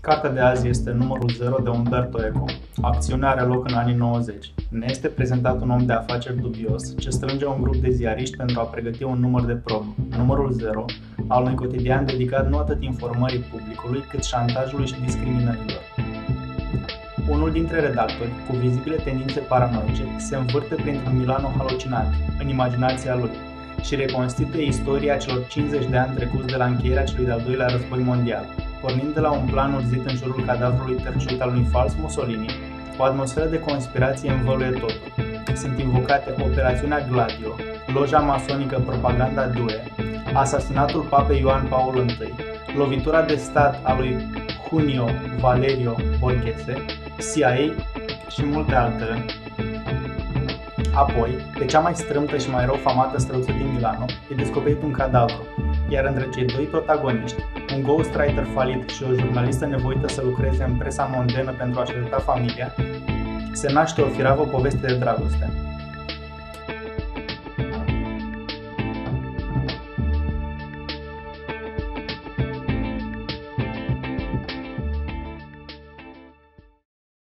Cartea de azi este numărul 0 de Umberto Eco. Acțiunea are loc în anii 90. Ne este prezentat un om de afaceri dubios ce strânge un grup de ziariști pentru a pregăti un număr de probă, numărul 0, al unui cotidian dedicat nu atât informării publicului, cât șantajului și discriminărilor. Unul dintre redactori, cu vizibile tendințe paranoice, se învârte printr-un Milano halucinant, în imaginația lui, și reconstituie istoria celor 50 de ani trecuți de la încheierea celui de-al doilea război mondial, pornind de la un plan urzit în jurul cadavrului terciuit al unui fals Mussolini. O atmosferă de conspirație învăluie totul. Sunt invocate Operațiunea Gladio, loja masonică Propaganda Due, asasinatul papei Ioan Paul I, lovitura de stat a lui Junio Valerio Borghese, CIA și multe altele. Apoi, pe cea mai strâmtă și mai rău famată străduță din Milano, e descoperit un cadavru, iar între cei doi protagoniști, un ghostwriter falit și o jurnalistă nevoită să lucreze în presa mondenă pentru a cerceta familia, se naște o firavă poveste de dragoste.